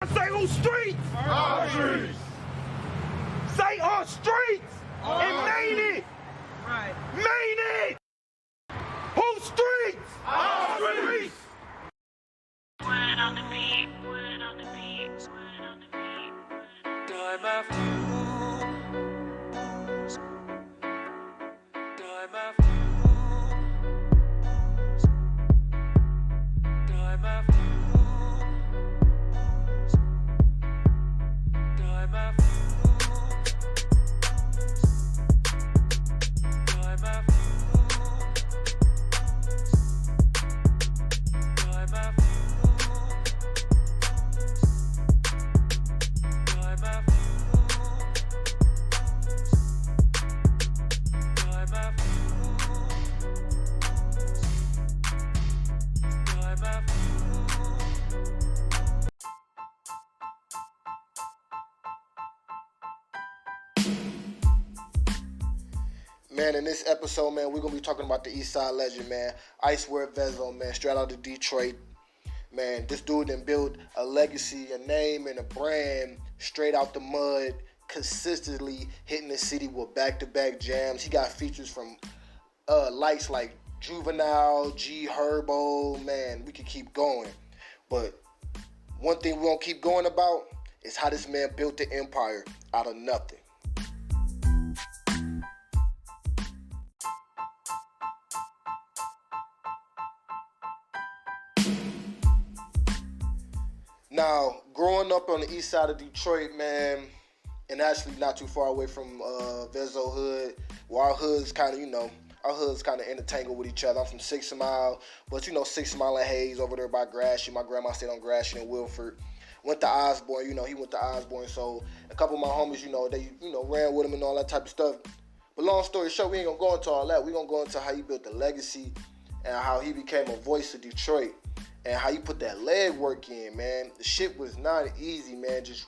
Say on streets. Our streets. Say on streets. And main it. Right. Main it. Whose streets? Our streets. Word on the beat, word on the beat, word on the beat. Time after time after time after time after time after time after Man, in this episode, man, we're going to be talking about the East Side legend, man. Icewear Vezzo, man, straight out of Detroit. Man, this dude done built a legacy, a name, and a brand straight out the mud, consistently hitting the city with back-to-back jams. He got features from lights like Juvenile, G Herbo. Man, we could keep going. But one thing we don't keep going about is how this man built the empire out of nothing. Now, growing up on the east side of Detroit, man, and actually not too far away from Vezzo Hood, well, our hood's kind of intertangled with each other. I'm from 6 Mile, but 6 Mile and Hayes over there by Gratiot. My grandma stayed on Gratiot and Wilford. Went to Osborne, he went to Osborne, so a couple of my homies, they ran with him and all that type of stuff. But long story short, we ain't gonna go into all that. We gonna go into how he built the legacy and how he became a voice of Detroit. And how you put that leg work in, man. The shit was not easy, man. Just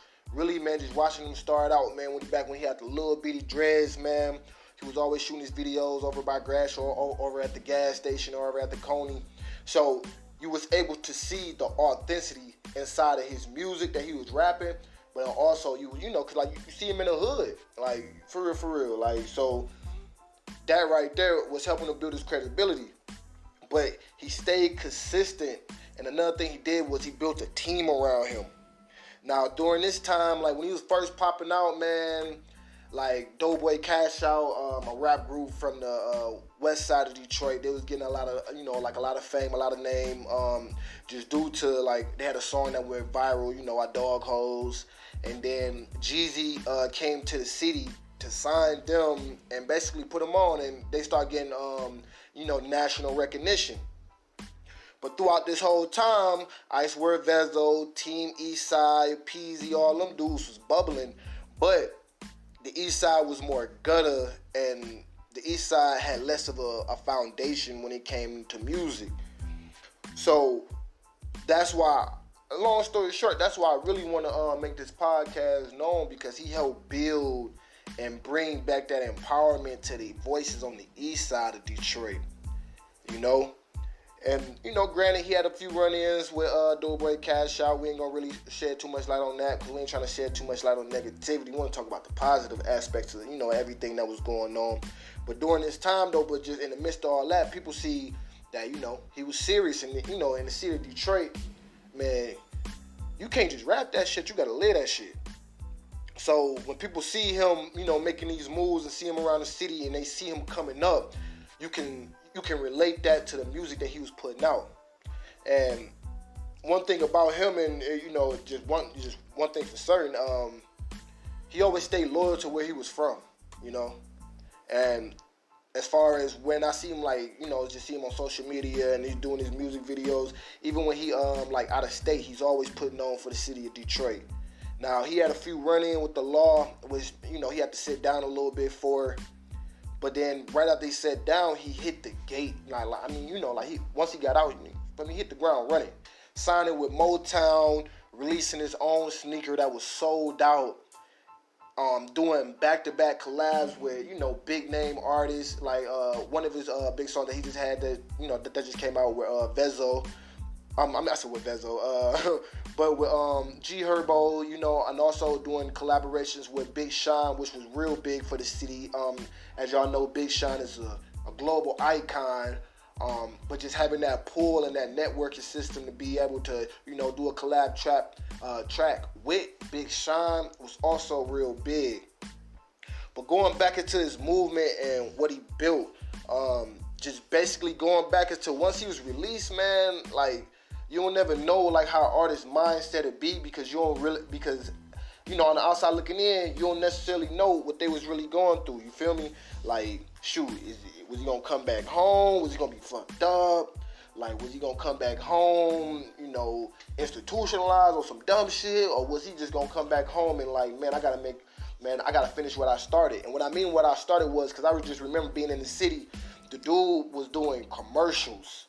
watching him start out, man. Back when he had the little bitty dreads, man. He was always shooting his videos over by Grash or over at the gas station or over at the Coney. So you was able to see the authenticity inside of his music that he was rapping, but also cause like you see him in the hood, like for real, like so. That right there was helping him build his credibility, but he stayed consistent. And another thing he did was he built a team around him. Now, during this time, like when he was first popping out, man, like Doughboy Cash Out, a rap group from the west side of Detroit, they was getting a lot of, a lot of fame, a lot of name, just due to, like, they had a song that went viral, I Dog Hoes. And then Jeezy came to the city to sign them and basically put them on, and they start getting, national recognition. But throughout this whole time, Icewear Vezzo, Team Eastside, Peasy, all them dudes was bubbling. But the Eastside was more gutter, and the Eastside had less of a foundation when it came to music. So that's why, long story short, that's why I really want to make this podcast known, because he helped build and bring back that empowerment to the voices on the east side of Detroit, And, granted, he had a few run-ins with Doughboy Cash Out. We ain't going to really shed too much light on that, because we ain't trying to shed too much light on negativity. We want to talk about the positive aspects of, everything that was going on. But during this time, though, but just in the midst of all that, people see that, he was serious. And, in the city of Detroit, man, you can't just rap that shit. You got to live that shit. So when people see him, making these moves and see him around the city and they see him coming up, you can relate that to the music that he was putting out. And one thing about him, and just one thing for certain, he always stayed loyal to where he was from, And as far as when I see him, just see him on social media and he's doing his music videos, even when he out of state, he's always putting on for the city of Detroit. Now, he had a few run-in with the law, which he had to sit down a little bit for. But then right after he sat down, he hit the gate. Once he got out, he hit the ground running. Signing with Motown, releasing his own sneaker that was sold out. Doing back-to-back collabs with, big name artists. Like one of his big songs that he just had that just came out with Vezzo. I said with Vezzo, but with G Herbo, you know, and also doing collaborations with Big Sean, which was real big for the city. As y'all know, Big Sean is a global icon. But just having that pull and that networking system to be able to, you know, do a collab track with Big Sean was also real big. But going back into his movement and what he built, just basically going back into once he was released, man, like, you don't never know like how artist's mindset it be because you know, on the outside looking in, you don't necessarily know what they was really going through. You feel me? Like, shoot, was he gonna come back home? Was he gonna be fucked up? Like, was he gonna come back home, you know, institutionalized or some dumb shit? Or was he just gonna come back home and like, man, I gotta finish what I started. And what I mean what I started was, because I just remember being in the city, the dude was doing commercials.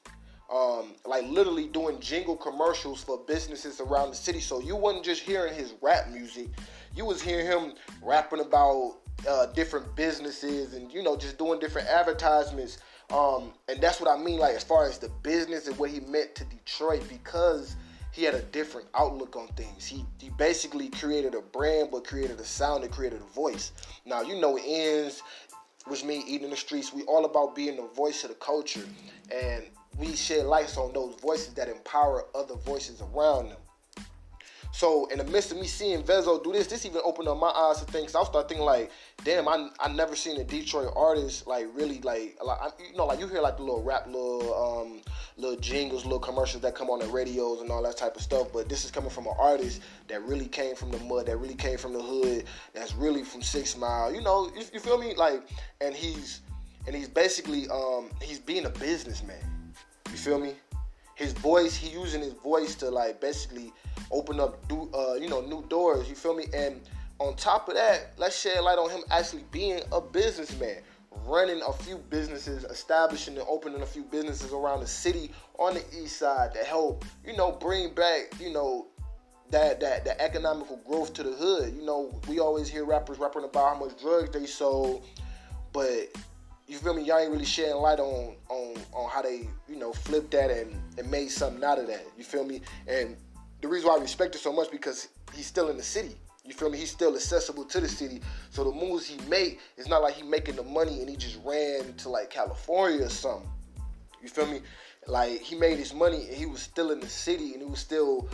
Like literally doing jingle commercials for businesses around the city. So you wasn't just hearing his rap music, you was hearing him rapping about different businesses and, you know, just doing different advertisements. And that's what I mean, like as far as the business and what he meant to Detroit, because he had a different outlook on things. He basically created a brand, but created a sound and created a voice. Now, you know, ends, which means eating in the streets, we all about being the voice of the culture. And we shed lights on those voices that empower other voices around them. So in the midst of me seeing Vezzo do this even opened up my eyes to things. I start thinking like, damn, I never seen a Detroit artist like really like you know, like you hear like the little rap, little jingles, little commercials that come on the radios and all that type of stuff. But this is coming from an artist that really came from the mud, that really came from the hood, that's really from 6 Mile. You know, you feel me? Like, and he's basically he's being a businessman. You feel me? His voice, he using his voice to like basically open up you know, new doors. You feel me? And on top of that, let's shed light on him actually being a businessman, running a few businesses, establishing and opening a few businesses around the city on the east side to help, you know, bring back, you know, that economical growth to the hood. You know, we always hear rappers rapping about how much drugs they sold, but you feel me? Y'all ain't really shedding light on how they, you know, flipped that and made something out of that. You feel me? And the reason why I respect it so much because he's still in the city. You feel me? He's still accessible to the city. So the moves he make, it's not like he making the money and he just ran to like California or something. You feel me? Like he made his money and he was still in the city and he was still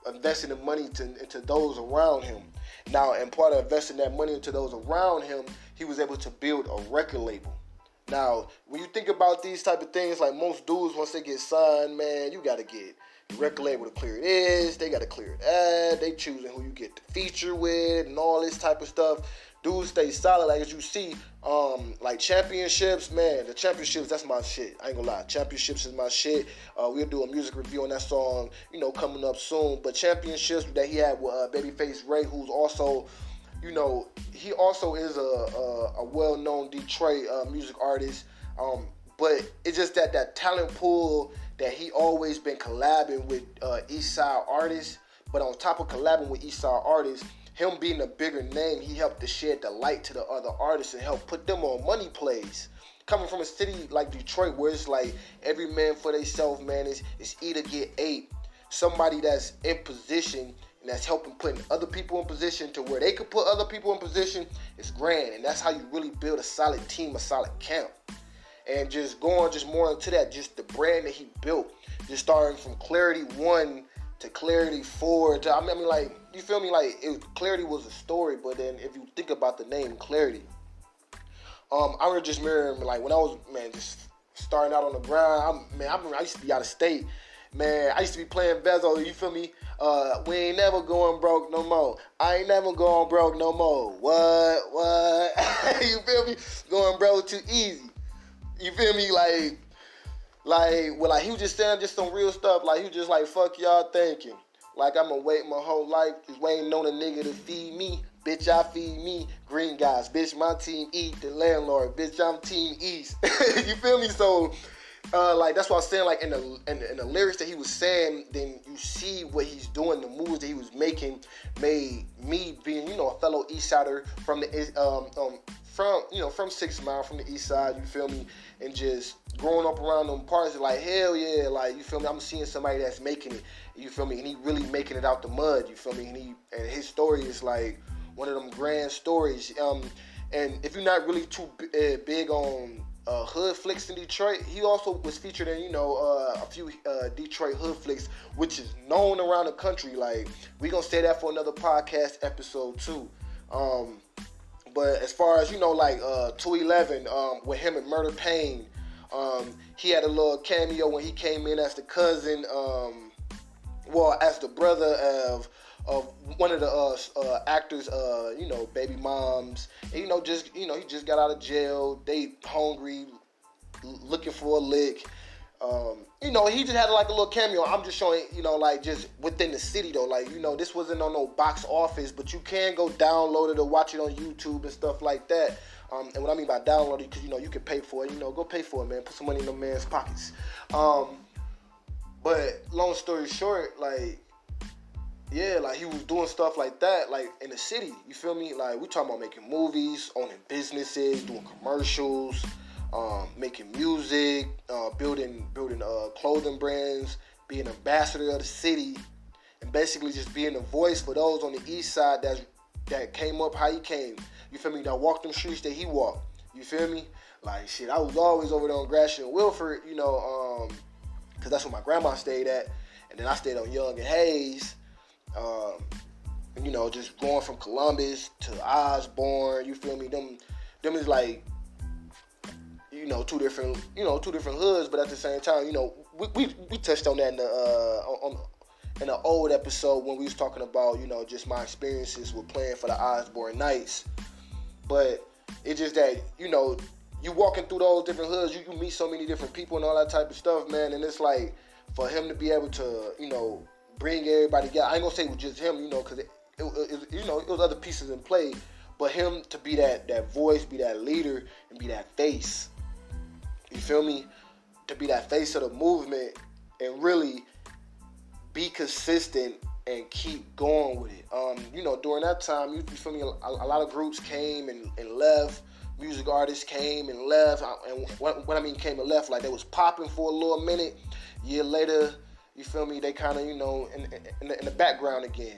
investing the money into those around him. Now, and part of investing that money into those around him, he was able to build a record label. Now, when you think about these type of things, like most dudes, once they get signed, man, you got to get the record label to clear this, they got to clear that, they choosing who you get to feature with and all this type of stuff. Dudes stay solid, like as you see, like championships, man, the championships, that's my shit. I ain't gonna lie, championships is my shit. We'll do a music review on that song, you know, coming up soon. But championships that he had with Babyface Ray, who's also, you know, he also is a well-known Detroit music artist. But it's just that talent pool that he always been collabing with East Side artists. But on top of collabing with East Side artists, him being a bigger name, he helped to shed the light to the other artists and help put them on money plays. Coming from a city like Detroit, where it's like every man for theyself, man, is either get eight. Somebody that's in position and that's helping putting other people in position to where they could put other people in position is grand. And that's how you really build a solid team, a solid camp. And just going just more into that, just the brand that he built, just starting from Clarity 1 to Clarity 4. I mean, like, you feel me? Like, Clarity was a story, but then if you think about the name Clarity, I would just mirror, like, when I was, man, just starting out on the grind, I used to be out of state. Man, I used to be playing Vezzo, you feel me? We ain't never going broke no more. I ain't never going broke no more. What? You feel me? Going broke too easy. You feel me? Like he was just saying just some real stuff. Like, he was just like, fuck y'all thinking. Like, I'ma wait my whole life just waiting on a nigga to feed me. Bitch, I feed me. Green guys. Bitch, my team eat. The landlord. Bitch, I'm Team East. You feel me? So Like that's what I was saying. Like in the lyrics that he was saying, then you see what he's doing. The moves that he was making made me being, you know, a fellow East Sider from the from 6 Mile, from the East Side. You feel me? And just growing up around them parts, like hell yeah, like you feel me? I'm seeing somebody that's making it. You feel me? And he really making it out the mud. You feel me? And his story is like one of them grand stories. And if you're not really too big on hood flicks in Detroit, he also was featured in, you know, a few Detroit hood flicks, which is known around the country. Like, we gonna say that for another podcast episode too. But as far as, you know, like 211, with him and Murder Payne, he had a little cameo when he came in as the cousin, as the brother of one of the actors, you know, baby moms. And, you know, he just got out of jail. They hungry, looking for a lick. You know, he just had like a little cameo. I'm just showing, you know, like just within the city though. Like, you know, this wasn't on no box office, but you can go download it or watch it on YouTube and stuff like that. And what I mean by download it, because, you know, you can pay for it. You know, go pay for it, man. Put some money in the man's pockets. But long story short, like, yeah, like he was doing stuff like that, like in the city. You feel me? Like, we talking about making movies, owning businesses, doing commercials, making music, building clothing brands, being an ambassador of the city, and basically just being a voice for those on the East Side that came up how he came. You feel me? That walked them streets that he walked. You feel me? Like, shit, I was always over there on Gratiot and Wilford, you know, because that's where my grandma stayed at, and then I stayed on Young and Hayes. You know, just going from Columbus to Osborne, you feel me? Them is like, you know, two different hoods, but at the same time, you know, we touched on that in the old episode when we was talking about, you know, just my experiences with playing for the Osborne Knights. But it's just that, you know, you walking through those different hoods, you meet so many different people and all that type of stuff, man, and it's like, for him to be able to, you know, bring everybody together. I ain't gonna say it was just him, you know, because it was other pieces in play, but him to be that voice, be that leader, and be that face. You feel me? To be that face of the movement and really be consistent and keep going with it. You know, during that time, you feel me? A lot of groups came and left. Music artists came and left. And what I mean came and left, like they was popping for a little minute. Year later, you feel me? They kind of, you know, in the background again.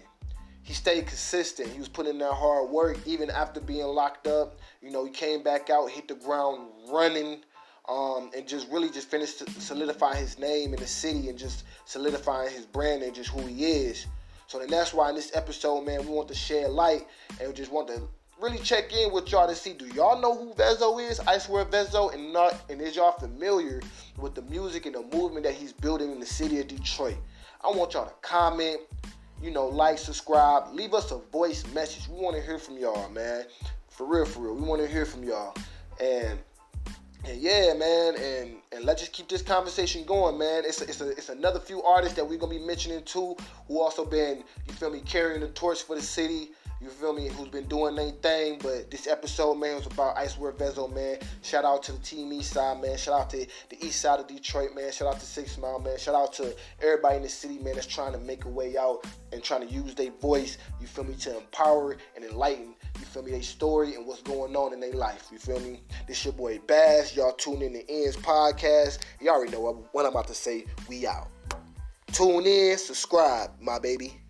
He stayed consistent. He was putting in that hard work even after being locked up. You know, he came back out, hit the ground running, and just really just finished to solidify his name in the city and just solidifying his brand and just who he is. So then that's why in this episode, man, we want to shed light and we just want to really check in with y'all to see, do y'all know who Vezzo is, Icewear Vezzo, and is y'all familiar with the music and the movement that he's building in the city of Detroit? I want y'all to comment, you know, like, subscribe, leave us a voice message. We want to hear from y'all, man. For real, we want to hear from y'all. And yeah, man, and let's just keep this conversation going, man. It's another few artists that we're gonna be mentioning too, who also been, you feel me, carrying the torch for the city. You feel me? Who's been doing their thing. But this episode, man, was about Icewear Vezzo, man. Shout out to the Team East Side, man. Shout out to the East Side of Detroit, man. Shout out to 6 Mile, man. Shout out to everybody in the city, man, that's trying to make a way out and trying to use their voice, you feel me, to empower and enlighten, you feel me, their story and what's going on in their life. You feel me? This your boy Bazz. Y'all tune in to Ends Podcast. You already know what I'm about to say. We out. Tune in, subscribe, my baby.